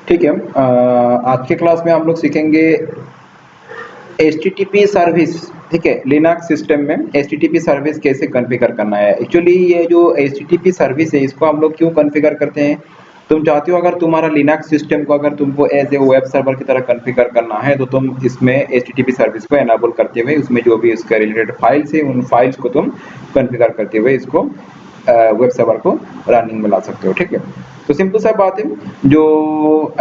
ठीक है। आज के क्लास में हम लोग सीखेंगे HTTP सर्विस। ठीक है, लिनक्स सिस्टम में HTTP सर्विस कैसे कॉन्फ़िगर करना है। एक्चुअली ये जो HTTP सर्विस है इसको हम लोग क्यों कॉन्फ़िगर करते हैं, तुम चाहते हो अगर तुम्हारा लिनक्स सिस्टम को अगर तुमको एज ए वेब सर्वर की तरह कॉन्फ़िगर करना है तो तुम इसमें HTTP सर्विस को एनेबल करते हुए उसमें जो भी इसका रिलेटेड फाइल्स है उन फाइल्स को तुम कॉन्फ़िगर करते हुए इसको वेब सर्वर को रनिंग में ला सकते हो। ठीक है, तो सिंपल सा बात है, जो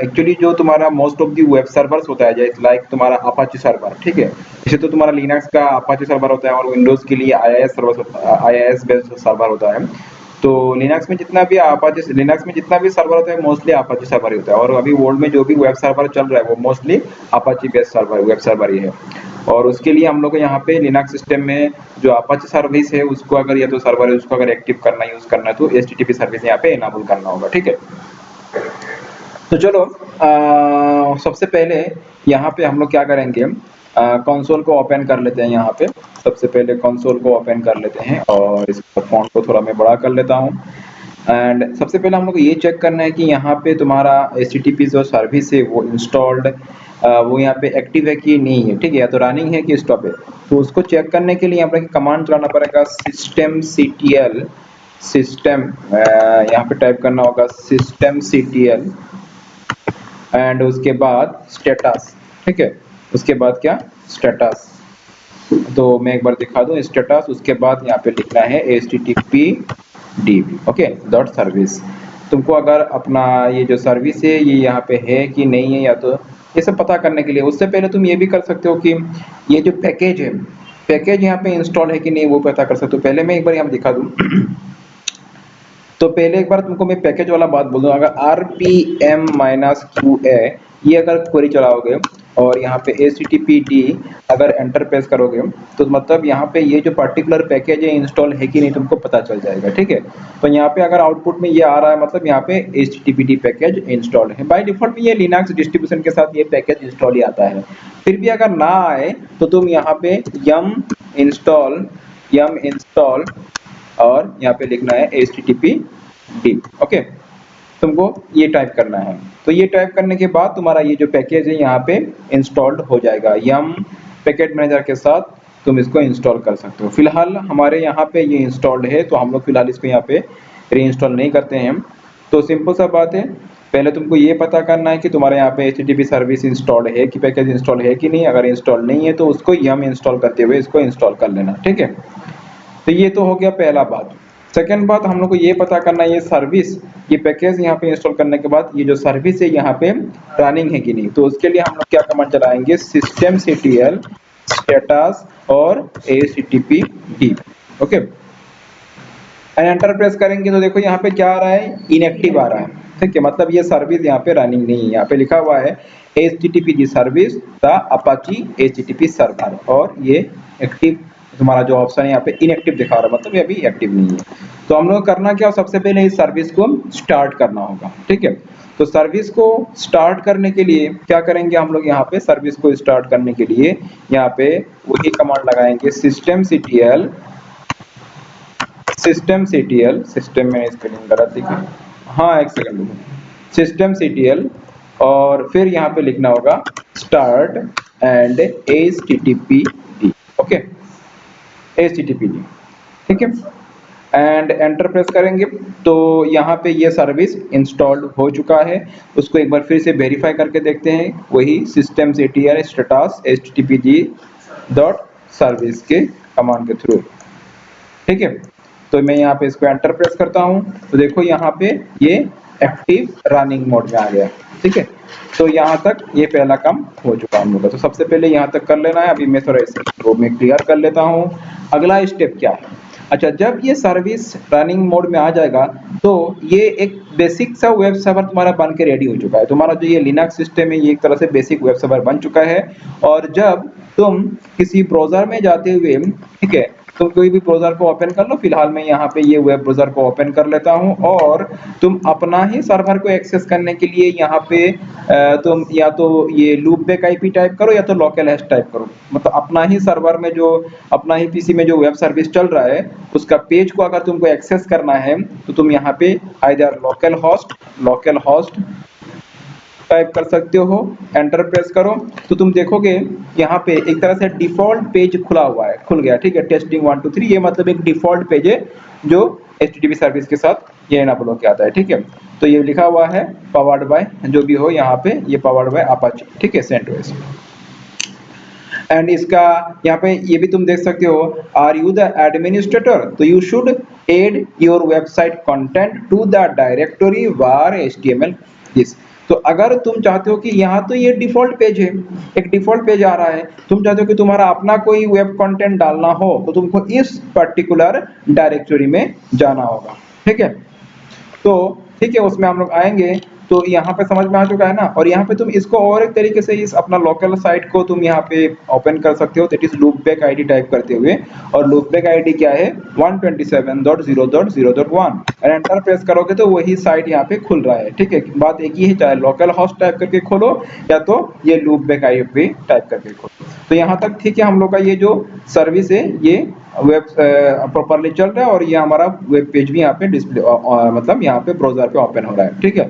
एक्चुअली जो तुम्हारा most of the web servers होता है जैसे लाइक तुम्हारा अपाचे सर्वर। ठीक है, जैसे तो तुम्हारा लिनक्स का अपाचे सर्वर होता है और विंडोज के लिए IIS बेस्ड सर्वर होता है। तो लिनक्स में जितना भी अपाचे लिनक्स में जितना भी सर्वर होता है मोस्टली अपाचे सर्वर ही होता है, और अभी वर्ल्ड में जो भी वेब सर्वर चल रहा है वो mostly Apache based server web server ही है। और उसके लिए हम लोग को यहाँ पे लिनक्स सिस्टम में जो अपाचे सर्विस है उसको अगर या तो सर्वर है उसको अगर एक्टिव करना यूज करना है तो HTTP सर्विस यहाँ पे इनेबल करना होगा। ठीक है, तो चलो सबसे पहले यहाँ पे हम लोग क्या करेंगे, कंसोल को ओपन कर लेते हैं। यहाँ पे सबसे पहले कंसोल को ओपन कर लेते हैं और इसका फॉन्ट को थोड़ा मैं बड़ा कर लेता हूँ। एंड सबसे पहले हम लोग को ये चेक करना है कि यहाँ पे तुम्हारा HTTP जो सर्विस है वो इंस्टॉल्ड वो यहाँ पे एक्टिव है कि नहीं है। ठीक है, या तो रनिंग है कि स्टॉप है। तो उसको चेक करने के लिए यहाँ पे कमांड चलाना पड़ेगा systemctl सिस्टम, यहाँ पे टाइप करना होगा systemctl एंड उसके बाद स्टेटस। ठीक है, उसके बाद क्या स्टेटस, तो मैं एक बार दिखा दूं स्टेटस, उसके बाद यहाँ पे लिखना है HTTP DB okay dot service. तुमको अगर अपना ये जो सर्विस है ये यहाँ पे है कि नहीं है, या तो ये सब पता करने के लिए उससे पहले तुम ये भी कर सकते हो कि ये जो पैकेज है पैकेज यहाँ पे इंस्टॉल है कि नहीं वो पता कर सकते हो। पहले मैं एक बार यहाँ दिखा दूं तो पहले एक बार तुमको मैं पैकेज वाला बात बोल दूं, अगर RPM-QA ये अगर क्वेरी चलाओगे और यहाँ पे HTTPD अगर एंटर प्रेस करोगे तो मतलब यहाँ पे ये जो पर्टिकुलर पैकेज है इंस्टॉल है कि नहीं तुमको पता चल जाएगा। ठीक है, तो यहाँ पे अगर आउटपुट में ये आ रहा है मतलब यहाँ पे HTTPD पैकेज इंस्टॉल है। बाय डिफॉल्ट में ये लिनक्स डिस्ट्रीब्यूशन के साथ ये पैकेज इंस्टॉल ही आता है। फिर भी अगर ना आए तो तुम यहाँ पे yum install और यहाँ पे लिखना है HTTPD ओके, तुमको ये टाइप करना है। तो ये टाइप करने के बाद तुम्हारा ये जो पैकेज है यहाँ पे इंस्टॉल्ड हो जाएगा। यम पैकेट मैनेजर के साथ तुम इसको इंस्टॉल कर सकते हो। फिलहाल हमारे यहाँ पे ये इंस्टॉल्ड है तो हम लोग फिलहाल इसको यहाँ पे रीइंस्टॉल नहीं करते हैं। तो सिंपल सा बात है, पहले तुमको ये पता करना है कि तुम्हारे यहाँ पे HTTP सर्विस इंस्टॉल्ड है कि पैकेज इंस्टॉल है कि नहीं। अगर इंस्टॉल नहीं है तो उसको यम इंस्टॉल करते हुए इसको इंस्टॉल कर लेना। ठीक है, तो ये तो हो गया पहला बात। सेकंड बात हम लोग को ये पता करना है ये सर्विस ये पैकेज यहाँ पे इंस्टॉल करने के बाद ये जो सर्विस है यहाँ पे रनिंग है कि नहीं। तो उसके लिए हम लोग क्या कमांड चलाएंगे systemctl स्टेटस और HTTPD ओके, एंटर प्रेस करेंगे तो देखो यहाँ पे क्या आ रहा है इनएक्टिव आ रहा है। ठीक है, मतलब ये सर्विस यहाँ पे रनिंग नहीं है। यहाँ पे लिखा हुआ है HTTPD service the Apache HTTP server और ये एक्टिव तुम्हारा जो ऑप्शन है यहाँ पे इनएक्टिव दिखा रहा है, मतलब ये अभी एक्टिव नहीं है। तो हम लोग करना क्या, सबसे पहले इस सर्विस को स्टार्ट करना होगा। ठीक है, तो सर्विस को स्टार्ट करने के लिए क्या करेंगे हम लोग, यहाँ पे सर्विस को स्टार्ट करने के लिए यहाँ पे वही कमांड लगाएंगे systemctl सिस्टम में स्पेलिंग गलत लिखा, हाँ एक सेकंड systemctl और फिर यहाँ पे लिखना होगा start and HTTPD okay HTTPD। ठीक है, एंड एंटर प्रेस करेंगे तो यहाँ पे ये सर्विस इंस्टॉल्ड हो चुका है। उसको एक बार फिर से वेरीफाई करके देखते हैं वही systemctl status HTTPD dot service के कमांड के थ्रू। ठीक है, तो मैं यहाँ पे इसको एंटर प्रेस करता हूँ तो देखो यहाँ पे ये एक्टिव रनिंग मोड में आ गया। ठीक है, तो यहाँ तक ये पहला काम हो चुका हम लोग का। तो सबसे पहले यहाँ तक कर लेना है। अभी मैं थोड़ा इसको मैं क्लियर कर लेता हूँ। अगला स्टेप क्या है, अच्छा जब ये सर्विस रनिंग मोड में आ जाएगा तो ये एक बेसिक सा वेब सर्वर तुम्हारा बन के रेडी हो चुका है। तुम्हारा जो ये लिनक्स सिस्टम है ये एक तरह से बेसिक वेब सर्वर बन चुका है। और जब तुम किसी ब्राउजर में जाते हुए, ठीक है, तुम कोई भी ब्राउजर को ओपन कर लो। फिलहाल मैं यहाँ पे ये वेब ब्राउजर को ओपन कर लेता हूँ और तुम अपना ही सर्वर को एक्सेस करने के लिए यहाँ पे तुम या तो ये लूपबैक IP टाइप करो या तो लोकल हॉस्ट टाइप करो। मतलब अपना ही सर्वर में जो अपना ही PC में जो वेब सर्विस चल रहा है उसका पेज को अगर तुमको एक्सेस करना है तो तुम यहाँ पे आइदर लोकल होस्ट टाइप कर सकते हो, एंटर प्रेस करो तो तुम देखोगे यहाँ पे एक तरह से डिफॉल्ट पेज खुला हुआ है, खुल गया, ठीक है। टेस्टिंग 1 2 3 ये मतलब एक डिफॉल्ट पेज है जो HTTP सर्विस के साथ ये एनाबल होके आता है, ठीक है। तो ये लिखा हुआ है पावर्ड बाय जो भी हो यहाँ पे, ये पावर्ड बाय अपाचे, ठीक है, CentOS। एंड इसका यहाँ पे ये भी तुम देख सकते हो, आर यू द एडमिनिस्ट्रेटर, तो you should add your website content to the directory var html this. तो अगर तुम चाहते हो कि यहाँ तो ये डिफॉल्ट पेज है, एक डिफॉल्ट पेज आ रहा है, तुम चाहते हो कि तुम्हारा अपना कोई वेब कंटेंट डालना हो तो तुमको इस पर्टिकुलर डायरेक्टरी में जाना होगा, ठीक है। तो ठीक है, उसमें हम लोग आएंगे तो यहाँ पे समझ में आ चुका है ना। और यहाँ पे तुम इसको और एक तरीके से इस अपना लोकल साइट को तुम यहाँ पे ओपन कर सकते हो, that is loopback ID type करते हुए। और लूपबैक आईडी क्या है 127.0.0.1 और एंटर प्रेस करोगे तो वही साइट यहाँ पे खुल रहा है, ठीक है। बात एक ही है, चाहे लोकल होस्ट टाइप करके खोलो या तो ये लूपबैक आईडी टाइप करके खोलो। तो यहाँ तक ठीक है, हम लोग का ये जो सर्विस है ये वेब प्रॉपर्ली चल रहा है और ये हमारा वेब पेज भी यहाँ पे डिस्प्ले मतलब यहाँ पे ब्राउजर पे ओपन हो रहा है, ठीक है।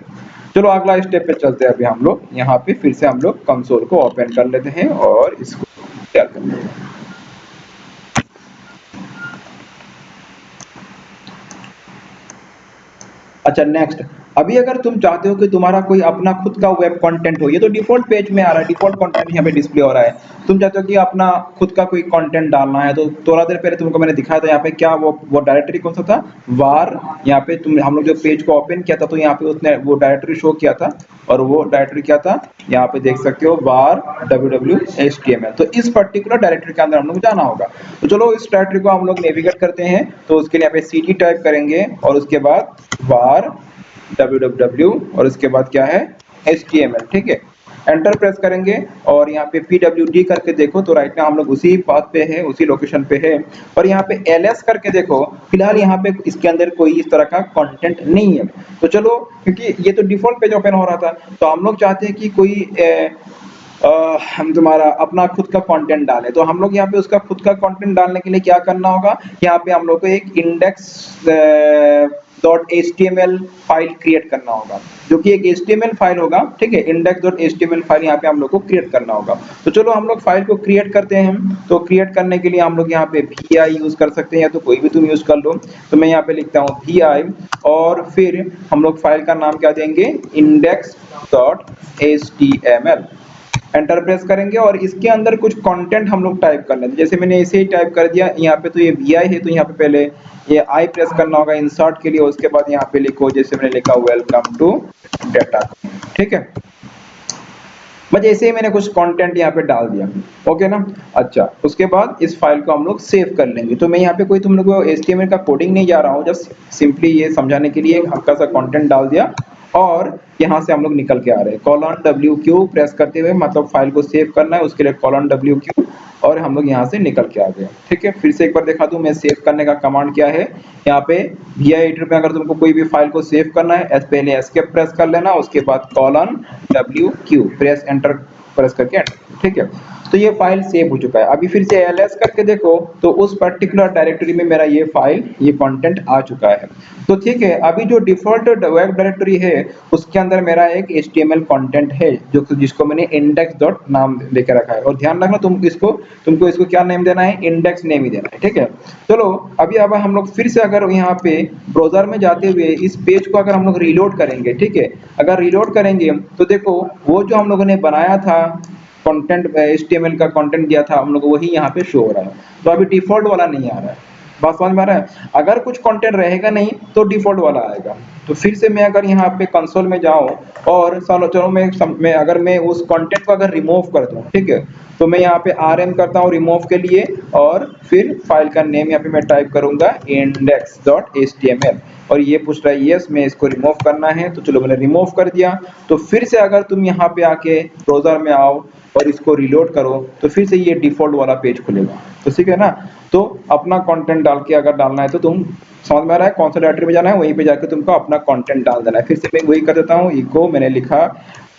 चलो अगला स्टेप पे चलते हैं। अभी हम लोग यहाँ पे फिर से हम लोग कंसोल को ओपन कर लेते हैं और इसको क्या कर लेते हैं। अच्छा नेक्स्ट, अभी अगर तुम चाहते हो कि तुम्हारा कोई अपना खुद का वेब कंटेंट हो, ये तो डिफॉल्ट पेज में आ रहा है, डिफॉल्ट कंटेंट यहाँ पे डिस्प्ले हो रहा है। तुम चाहते हो कि अपना खुद का कोई कंटेंट डालना है, तो थोड़ा देर पहले तुमको मैंने दिखाया था यहाँ पे क्या वो डायरेक्टरी कौन सा था, वार। यहाँ पे तुम हम लोग जो पेज को ओपन किया था तो यहाँ पे उसने वो डायरेक्टरी शो किया था और वो डायरेक्टरी क्या था, यहाँ पे देख सकते हो var www.html। तो इस पर्टिकुलर डायरेक्टरी के अंदर हम लोग जाना होगा। तो चलो इस डायरेक्टरी को हम लोग नेविगेट करते हैं। तो उसके लिए यहाँ पे cd टाइप करेंगे और उसके बाद var www और इसके बाद क्या है html, ठीक है। एंटर प्रेस करेंगे और यहाँ पे pwd करके देखो तो राइट ना हम लोग उसी पाथ पे है, उसी लोकेशन पे है। और यहाँ पे ls करके देखो, फिलहाल यहाँ पे इसके अंदर कोई इस तरह का कंटेंट नहीं है। तो चलो, क्योंकि ये तो डिफॉल्ट पेज ओपन हो रहा था तो हम लोग चाहते हैं कि कोई हम तुम्हारा अपना खुद का कंटेंट डालें। तो हम लोग यहाँ पे उसका खुद का कंटेंट डालने के लिए क्या करना होगा, यहाँ पे हम लोग को एक index.html फाइल क्रिएट करना होगा, जो कि एक HTML फाइल होगा, ठीक है। index.html फाइल यहाँ पे हम लोग को क्रिएट करना होगा। तो चलो हम लोग फाइल को क्रिएट करते हैं। तो क्रिएट करने के लिए हम लोग यहाँ पे vi यूज कर सकते हैं या तो कोई भी तुम यूज कर लो। तो मैं यहाँ पे लिखता हूँ vi और फिर हम लोग फाइल का नाम क्या देंगे, index.html। एंटर प्रेस करेंगे और इसके अंदर कुछ कंटेंट हम लोग टाइप कर लेंगे। जैसे मैंने ऐसे ही टाइप कर दिया यहाँ पे, तो ये vi है तो यहाँ पे पहले ये आई प्रेस करना होगा इंसर्ट के लिए। उसके बाद यहाँ पे लिखो, जैसे मैंने लिखा वेलकम टू डेटा, ठीक है। बस ऐसे ही मैंने कुछ कंटेंट यहाँ पे डाल दिया, ओके ना। अच्छा, उसके बाद इस फाइल को हम लोग सेव कर लेंगे। तो मैं यहाँ पे कोई तुम लोग को HTML का कोडिंग नहीं जा रहा हूँ, जस्ट सिंपली ये समझाने के लिए हल्का सा कंटेंट डाल दिया और यहाँ से हम लोग निकल के आ रहे हैं। $WQ प्रेस करते हुए मतलब फाइल को सेव करना है, उसके लिए $WQ और हम लोग यहाँ से निकल के आ गए, ठीक है। फिर से एक बार दिखा दूं मैं सेव करने का कमांड क्या है। यहाँ पे vi एडिटर में अगर तुमको कोई भी फाइल को सेव करना है पहले एस्केप प्रेस कर लेना, उसके बाद $WQ प्रेस एंटर प्रेस करके एंटर, ठीक है। तो ये फाइल सेव हो चुका है। अभी फिर से ls करके देखो तो उस पर्टिकुलर डायरेक्टरी में मेरा ये फाइल, ये कंटेंट आ चुका है। तो ठीक है, अभी जो डिफॉल्ट वेब डायरेक्टरी है उसके अंदर मेरा एक HTML कंटेंट है जो जिसको मैंने index. नाम देके रखा है। और ध्यान रखना तुमको इसको क्या नेम देना है, इंडेक्स नेम ही देना है, ठीक है। चलो अभी अब हम लोग फिर से अगर यहाँ पे ब्राउजर में जाते हुए इस पेज को अगर हम लोग रीलोड करेंगे, ठीक है। अगर रीलोड करेंगे तो देखो वो जो हम लोगों ने बनाया था कंटेंट, HTML का कंटेंट दिया था हम लोग, वही यहाँ पे शो हो रहा है। तो अभी डिफॉल्ट वाला नहीं आ रहा है, बात समझ में आ रहा है। अगर कुछ कंटेंट रहेगा नहीं तो डिफॉल्ट वाला आएगा। तो फिर से मैं अगर यहाँ पे कंसोल में जाऊँ और चलो मैं अगर मैं उस कंटेंट को अगर रिमूव कर दूँ, ठीक है। तो मैं यहाँ पे rm करता हूँ रिमूव के लिए और फिर फाइल का नेम यहाँ पे मैं टाइप करूंगा index.html और ये पूछ रहा है यस मैं इसको रिमूव करना है। तो चलो मैंने रिमूव कर दिया। तो फिर से अगर तुम यहाँ पे आके ब्राउजर में आओ और इसको रीलोड करो तो फिर से ये डिफॉल्ट वाला पेज खुलेगा। तो ठीक है ना। तो अपना कंटेंट डाल के अगर डालना है तो तुम समझ में आ रहा है कौन सा डायरेक्टरी में जाना है, वहीं पे जाके तुमको अपना कंटेंट डाल देना है। फिर से मैं वही कर देता हूँ, इको मैंने लिखा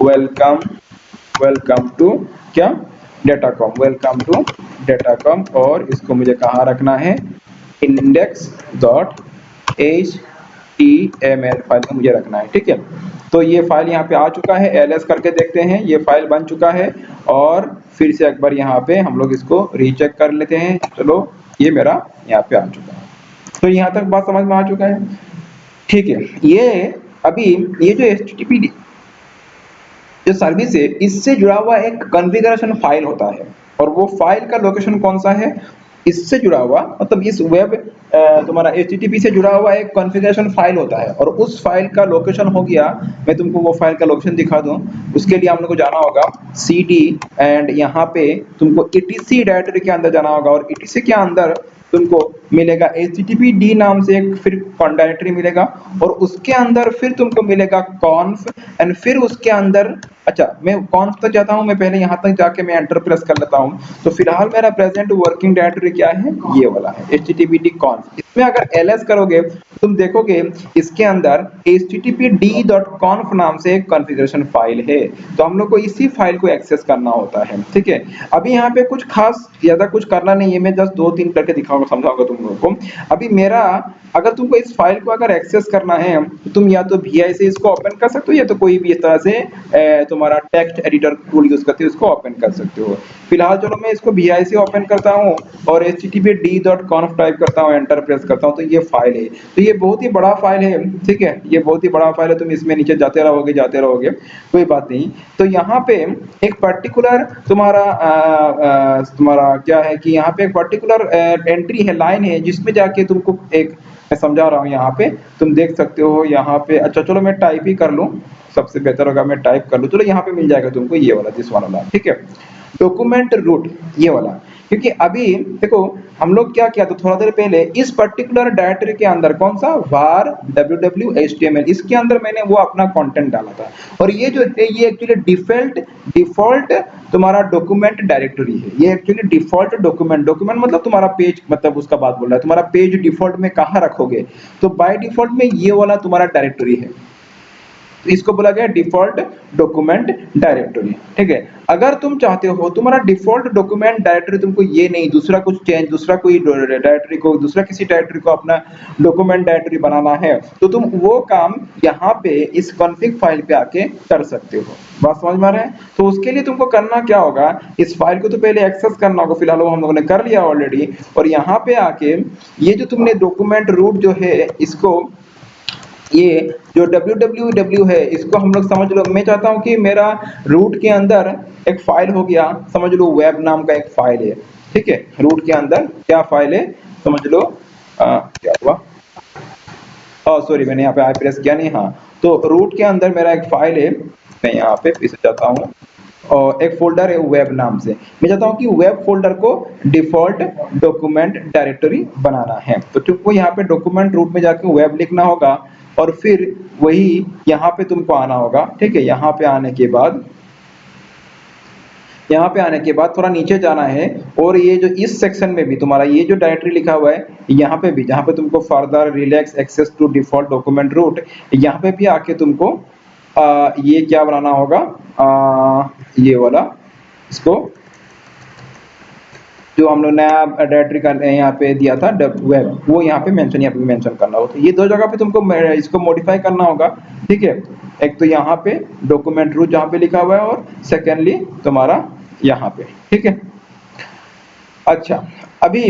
वेलकम टू क्या डेटाकॉम, वेलकम टू डेटाकॉम और इसको मुझे कहाँ रखना है, index.html फाइल को मुझे रखना है, ठीक है। तो ये फाइल यहाँ पे आ चुका है, ls करके देखते हैं, ये फाइल बन चुका है। और फिर से एक बार यहाँ पे हम लोग इसको रीचेक कर लेते हैं। चलो ये मेरा यहाँ पे आ चुका है। तो यहाँ तक बात समझ में आ चुका है, ठीक है। ये अभी ये जो HTTP जो सर्विस है, इससे जुड़ा हुआ एक कॉन्फ़िगरेशन फाइल होता है, और वो फाइल का लोकेशन कौन सा है, इससे जुड़ा हुआ मतलब इस वेब तुम्हारा HTTP से जुड़ा हुआ एक कॉन्फ़िगरेशन फाइल होता है, और उस फाइल का लोकेशन हो गया, मैं तुमको वो फाइल का लोकेशन दिखा दूं। उसके लिए हम लोग को जाना होगा cd एंड यहाँ पे तुमको etc डायरेक्टरी के अंदर जाना होगा, और etc के अंदर तुमको मिलेगा httpd नाम से एक फिर डायरेक्टरी मिलेगा, और उसके अंदर फिर तुमको मिलेगा conf, एंड फिर उसके अंदर अच्छा मैं conf तक जाता हूं, मैं पहले यहां तक जाके मैं एंटर प्रेस कर लेता हूं। तो फिलहाल मेरा प्रेजेंट वर्किंग डायरेक्टरी क्या है, ये वाला है httpd conf। इसमें अगर ls करोगे तुम देखोगे इसके अंदर httpd.conf नाम से एक कॉन्फ़िगरेशन फाइल है, तो हम लोग को इसी फाइल को एक्सेस करना होता है, ठीक है। अभी यहाँ पे कुछ खास ज्यादा कुछ करना नहीं है, मैं जस्ट 2-3 करके दिखाऊंगा, समझाऊंगा तुम लोगों को। अभी मेरा अगर तुमको इस फाइल को अगर एक्सेस करना है तो तुम या तो vi से इसको ओपन कर सकते हो, या तो कोई भी इस तरह से तुम्हारा टेक्स्ट एडिटर टूल यूज करते हो इसको ओपन कर सकते हो। फिलहाल चलो मैं इसको vi से ओपन करता हूँ और httpd.conf टाइप करता हूँ, एंटर प्रेस करता हूँ, तो ये फाइल है। तो ये बहुत ही बड़ा फाइल है, ठीक है, ये बहुत ही बड़ा फाइल है, तुम इसमें नीचे जाते रहोगे, कोई बात नहीं। तो यहाँ पे एक पर्टिकुलर तुम्हारा क्या है कि यहाँ पे एक पर्टिकुलर एंट्री है, लाइन है, जिसमें जाके तुमको एक मैं समझा रहा हूँ, यहाँ पे तुम देख सकते हो यहाँ पे। अच्छा चलो मैं टाइप ही कर लूँ, सबसे बेहतर होगा मैं टाइप कर लूँ। चलो यहाँ पे मिल जाएगा तुमको ये वाला, दिस वाला, ठीक है, डॉक्यूमेंट रूट, ये वाला। क्योंकि अभी देखो हम लोग क्या किया, तो थोड़ा देर पहले इस पर्टिकुलर डायरेक्टरी के अंदर कौन सा var www html, इसके अंदर मैंने वो अपना कंटेंट डाला था, और ये जो है ये एक्चुअली डिफॉल्ट तुम्हारा डॉक्यूमेंट डायरेक्टरी है। ये एक्चुअली डिफॉल्ट डॉक्यूमेंट मतलब तुम्हारा पेज, मतलब उसका बात बोल रहा है, तुम्हारा पेज डिफॉल्ट में कहाँ रखोगे, तो बाय डिफॉल्ट में ये वाला तुम्हारा डायरेक्टरी है, इसको बोला गया डिफॉल्ट डॉक्यूमेंट डायरेक्टरी, ठीक है। अगर तुम चाहते हो तुम्हारा डिफॉल्ट डॉक्यूमेंट डायरेक्टरी तुमको ये नहीं, दूसरा कुछ चेंज, दूसरा कोई डायरेक्टरी को, दूसरा किसी डायरेक्टरी को अपना डॉक्यूमेंट डायरेक्टरी बनाना है, तो तुम वो काम यहाँ पे इस कॉन्फ़िग फाइल पे आके कर सकते हो। बात समझ में आ रहा है? तो उसके लिए तुमको करना क्या होगा, इस फाइल को तो पहले एक्सेस करना होगा, फिलहाल वो हम लोगों ने कर लिया ऑलरेडी। और यहाँ पे आके ये जो तुमने डॉक्यूमेंट रूट जो है, इसको ये जो www है, इसको हम लोग समझ लो, मैं चाहता हूं कि मेरा रूट के अंदर एक फाइल हो गया, समझ लो वेब नाम का एक फाइल है, ठीक है। रूट के अंदर क्या फाइल है समझ लो, क्या हुआ, सॉरी मैंने यहाँ पे आई प्रेस किया नहीं, हाँ। तो रूट के अंदर मेरा एक फाइल है, मैं यहाँ पे फिर से जाता हूँ, और एक फोल्डर है वेब नाम से। मैं चाहता हूँ कि वेब फोल्डर को डिफॉल्ट डॉक्यूमेंट डायरेक्टरी बनाना है, तो तुमको यहाँ पे डॉक्यूमेंट रूट में जाके वेब लिखना होगा, और फिर वही यहाँ पे तुमको आना होगा, ठीक है। यहाँ पे आने के बाद थोड़ा नीचे जाना है, और ये जो इस सेक्शन में भी तुम्हारा ये जो डायरेक्टरी लिखा हुआ है, यहाँ पे भी जहाँ पे तुमको further relax access to default document root, यहाँ पे भी आके तुमको ये क्या बनाना होगा, ये वाला, इसको जो हम लोग नया डायरेक्टरी का यहाँ पे दिया था वेब, वो यहाँ पे मेंशन करना होगा। तो ये दो जगह पे तुमको इसको मॉडिफाई करना होगा, ठीक है। एक तो यहाँ पे डॉक्यूमेंट रूट जहाँ पे लिखा हुआ है, और सेकेंडली तुम्हारा यहाँ पे, ठीक है। अच्छा अभी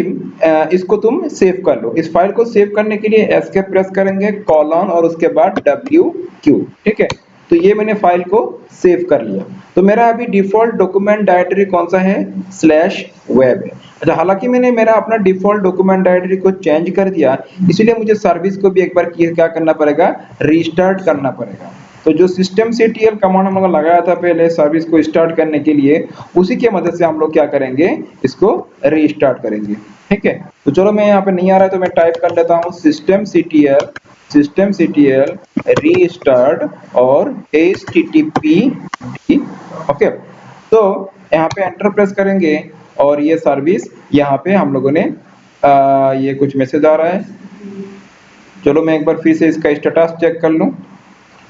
इसको तुम सेव कर लो। इस फाइल को सेव करने के लिए एस्केप प्रेस करेंगे, कॉलन और उसके बाद WQ, ठीक है। तो ये मैंने फाइल को सेव कर लिया। तो मेरा अभी डिफॉल्ट डॉक्यूमेंट डायरेक्टरी कौन सा है, /web है। अच्छा हालांकि मैंने मेरा अपना डिफॉल्ट डॉक्यूमेंट डायरेक्टरी को चेंज कर दिया, इसलिए मुझे सर्विस को भी एक बार क्या करना पड़ेगा, रीस्टार्ट करना पड़ेगा। तो जो systemctl कमांड हम लोग लगाया था पहले सर्विस को स्टार्ट करने के लिए, उसी के मदद से हम लोग क्या करेंगे, इसको रीस्टार्ट करेंगे, ठीक है। तो चलो मैं यहाँ पे नहीं आ रहा है तो मैं टाइप कर लेता हूँ systemctl रीस्टार्ट और http, ओके। तो यहाँ पे एंटर प्रेस करेंगे, और ये सर्विस यहाँ पे हम लोगों ने ये कुछ मैसेज आ रहा है। चलो मैं एक बार फिर से इसका स्टेटस चेक कर लूँ,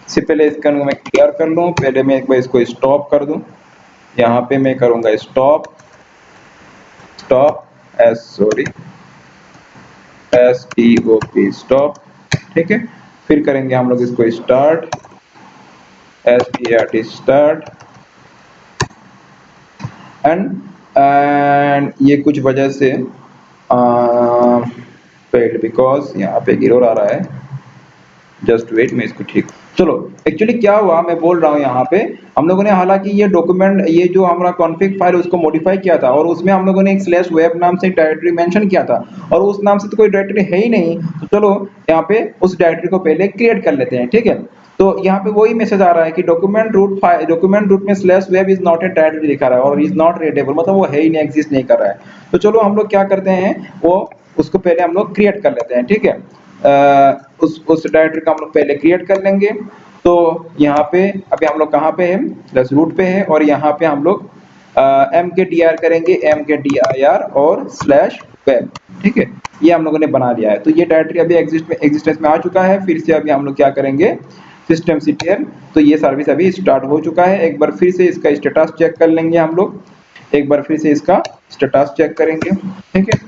इससे पहले इसका मैं क्लियर कर लूँ, पहले मैं एक बार इसको स्टॉप कर दूं। यहाँ पे मैं करूँगा स्टॉप STOP, ठीक है। फिर करेंगे हम लोग इसको स्टार्ट, strt start एंड ये कुछ वजह से फेल्ड बिकॉज यहाँ पे एरर आ रहा है, जस्ट वेट मैं इसको ठीक। चलो एक्चुअली क्या हुआ मैं बोल रहा हूँ यहाँ पे हम लोगों ने हालांकि ये डॉक्यूमेंट ये जो हमारा कॉन्फ़िग फाइल उसको मॉडिफाई किया था और उसमें हम लोगों ने एक स्लैश वेब नाम से डायरेक्टरी मेंशन किया था और उस नाम से तो कोई डायरेक्टरी है ही नहीं, तो चलो यहाँ पे उस डायरेक्टरी को पहले क्रिएट कर लेते हैं, ठीक है। तो यहाँ पे वही मैसेज आ रहा है कि डॉक्यूमेंट रूट में slash web is not a directory दिखा रहा है और इज नॉट रीडेबल, मतलब वो है ही नहीं, एग्जिस्ट नहीं कर रहा है। तो चलो हम लोग क्या करते हैं वो उसको पहले हम लोग क्रिएट कर लेते हैं, ठीक है। उस डायरेक्टरी का हम लोग पहले क्रिएट कर लेंगे। तो यहाँ पे अभी हम लोग कहाँ पे हैं, प्लस रूट पे है और यहाँ पे हम लोग mkdir करेंगे, mkdir और स्लैश वेब, ठीक है। ये हम लोगों ने बना लिया है, तो ये डायरेक्टरी अभी एग्जिस्टेंस में आ चुका है। फिर से अभी हम लोग क्या करेंगे systemctl, तो ये सर्विस अभी स्टार्ट हो चुका है। एक बार फिर से इसका स्टेटस चेक कर लेंगे हम लोग, एक बार फिर से इसका स्टेटस चेक करेंगे, ठीक है।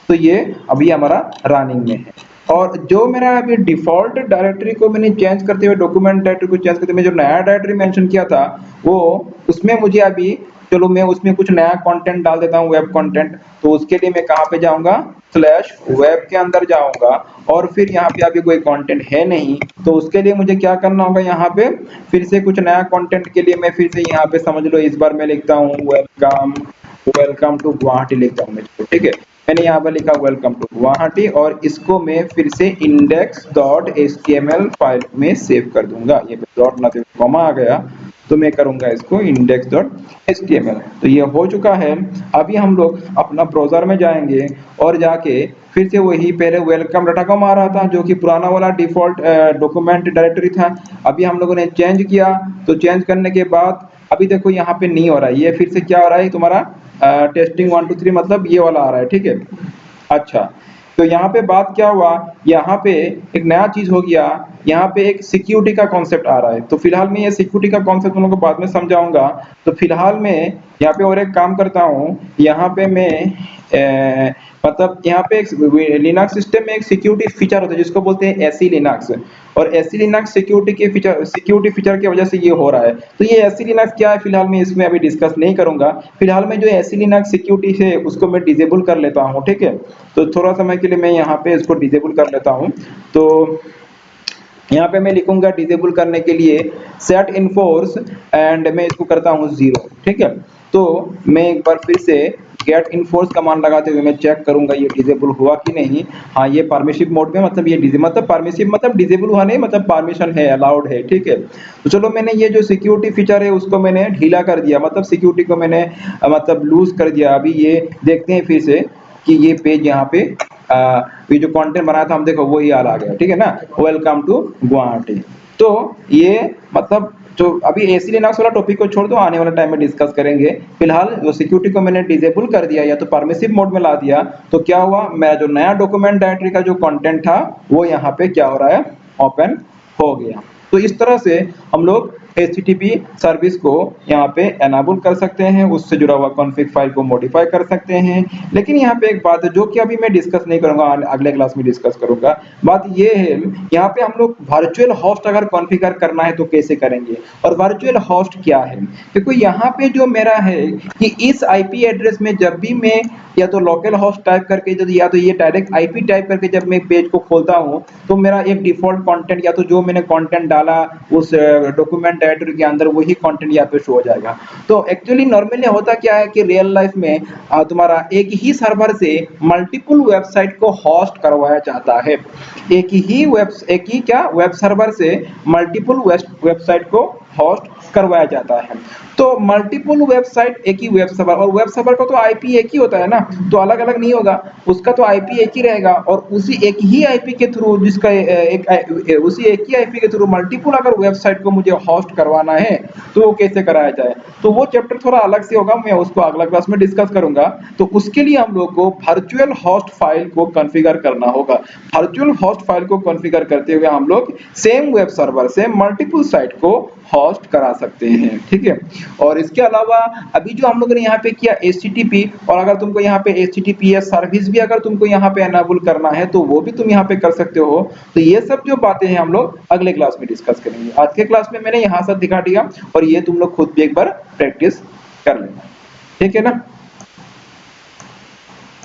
तो ये अभी हमारा रनिंग में है और जो मेरा अभी डिफॉल्ट डायरेक्टरी को मैंने चेंज करते हुए डॉक्यूमेंट डायरेक्टरी को चेंज करते हुए जो नया डायरेक्टरी मेंशन किया था वो उसमें मुझे अभी चलो मैं उसमें कुछ नया कंटेंट डाल देता हूँ, वेब कंटेंट। तो उसके लिए मैं कहाँ पे जाऊंगा, स्लैश वेब के अंदर जाऊंगा और फिर यहाँ पे अभी कोई कंटेंट है नहीं, तो उसके लिए मुझे क्या करना होगा, यहाँ पे फिर से कुछ नया कंटेंट के लिए मैं फिर से यहाँ पे समझ लो इस बार मैं लिखता हूँ वेलकम टू गुवाहाटी लिखता हूँ मैं, ठीक है। मैंने यहाँ पर लिखा वेलकम टू गुवाहाटी और इसको मैं फिर से index.html फाइल में सेव कर दूंगा। ये डॉट ना कॉमा आ गया तो मैं करूंगा इसको index.html। तो ये हो चुका है। अभी हम लोग अपना ब्राउजर में जाएंगे और जाके फिर से वही पहले वेलकम डॉट आ रहा था जो कि पुराना वाला डिफॉल्ट डॉक्यूमेंट डायरेक्टरी था। अभी हम लोगों ने चेंज किया, तो चेंज करने के बाद अभी देखो यहाँ पे नहीं हो रहा है, ये फिर से क्या हो रहा है तुम्हारा टेस्टिंग 1 2 3 मतलब ये वाला आ रहा है, ठीक है। अच्छा तो यहाँ पे बात क्या हुआ, यहाँ पे एक नया चीज हो गया, यहाँ पे एक सिक्योरिटी का कॉन्सेप्ट आ रहा है। तो फिलहाल मैं ये सिक्योरिटी का कॉन्सेप्ट तुम लोगों को बाद में समझाऊंगा। तो फिलहाल मैं यहाँ पे और एक काम करता हूँ, यहाँ पे मैं मतलब यहाँ पे एक लिनक्स सिस्टम में एक सिक्योरिटी फीचर होता है जिसको बोलते हैं एसी लिनक्स, और एसी लिनक्स सिक्योरिटी फीचर की वजह से ये हो रहा है। तो ये एसी लिनक्स क्या है फिलहाल मैं इसमें अभी डिस्कस नहीं करूंगा। फिलहाल मैं जो एसी लिनक्स सिक्योरिटी है उसको मैं डिसेबल कर लेता हूँ, ठीक है। तो थोड़ा समय के लिए मैं यहाँ पे इसको डिसेबल कर लेता हूँ। तो यहाँ पे मैं लिखूंगा डिसेबल करने के लिए सेट इनफोर्स एंड मैं इसको करता हूँ 0, ठीक है। तो मैं एक बार फिर से गेट इनफोर्स कमांड लगाते हुए मैं चेक करूंगा ये डिसेबल हुआ कि नहीं। हाँ ये परमिसिव मोड में, मतलब ये मतलब परमिसिव मतलब डिसेबल हुआ नहीं, मतलब परमिशन है, अलाउड है, ठीक है। तो चलो मैंने ये जो सिक्योरिटी फीचर है उसको मैंने ढीला कर दिया, मतलब सिक्योरिटी को मैंने मतलब लूज कर दिया। अभी ये देखते हैं फिर से कि ये पेज यहाँ पे ये जो कंटेंट बनाया था हम देखो वही आ गया, ठीक है ना, वेलकम टू गुवाहाटी। तो ये मतलब जो अभी एसी लिनक्स वाला टॉपिक को छोड़ दो, आने वाले टाइम में डिस्कस करेंगे। फिलहाल जो सिक्योरिटी को मैंने डिसेबल कर दिया या तो परमिसिव मोड में ला दिया, तो क्या हुआ, मेरा जो नया डॉक्यूमेंट डायरेक्टरी का जो कंटेंट था वो यहाँ पे क्या हो रहा है, ओपन हो गया। तो इस तरह से हम लोग HTTP सर्विस को यहाँ पे एनाबल कर सकते हैं, उससे जुड़ा हुआ कॉन्फ़िग फाइल को मॉडिफाई कर सकते हैं। लेकिन यहाँ पे एक बात है जो कि अभी मैं डिस्कस नहीं करूंगा, अगले क्लास में डिस्कस करूंगा। बात ये है यहाँ पे हम लोग वर्चुअल होस्ट अगर कॉन्फ़िगर करना है तो कैसे करेंगे, और वर्चुअल होस्ट क्या है। देखो यहाँ पे जो मेरा है कि इस IP एड्रेस में जब भी मैं या तो लोकल होस्ट टाइप करके या तो ये डायरेक्ट IP टाइप करके जब मैं पेज को खोलता हूँ तो मेरा एक डिफॉल्ट कंटेंट या तो जो मैंने कंटेंट डाला उस डॉक्यूमेंट डायरेक्टरी के अंदर वही कंटेंट यहाँ पे शो हो जाएगा। तो एक्चुअली नॉर्मली होता क्या है कि रियल लाइफ में तुम्हारा एक ही सर्वर से मल्टीपल वेबसाइट को होस्ट करवाया जाता है। एक ही वेब सर्वर से मल्टीपल वेबसाइट को होस्ट करवाया जाता है। तो मल्टीपल वेबसाइट एक ही वेब सर्वर, और वेब सर्वर का तो आईपी एक ही होता है ना, तो अलग अलग नहीं होगा, उसका तो आईपी एक ही रहेगा। और उसी एक ही आईपी के थ्रू जिसका उसी एक ही आईपी के थ्रू मल्टीपल अगर वेबसाइट को मुझे होस्ट करवाना है तो वो कैसे कराया जाए, तो वो चैप्टर थोड़ा अलग से होगा, मैं उसको अगला क्लास में डिस्कस करूंगा। तो उसके लिए हम लोग को वर्चुअल होस्ट फाइल को कॉन्फ़िगर करना होगा। वर्चुअल होस्ट फाइल को कॉन्फ़िगर करते हुए हम लोग सेम वेब सर्वर से मल्टीपल साइट को होस्ट करा सकते हैं, ठीक है। और इसके अलावा अभी जो हम लोगों ने यहाँ पे किया HTTP, और अगर तुमको यहाँ पे HTTPS सर्विस भी अगर तुमको यहाँ पे एनेबल करना है तो वो भी तुम यहाँ पे कर सकते हो। तो ये सब जो बातें हैं हम लोग अगले क्लास में डिस्कस करेंगे। आज के क्लास में मैंने यहाँ सब दिखा दिया और ये तुम लोग खुद भी एक बार प्रैक्टिस कर लेना, ठीक है ना।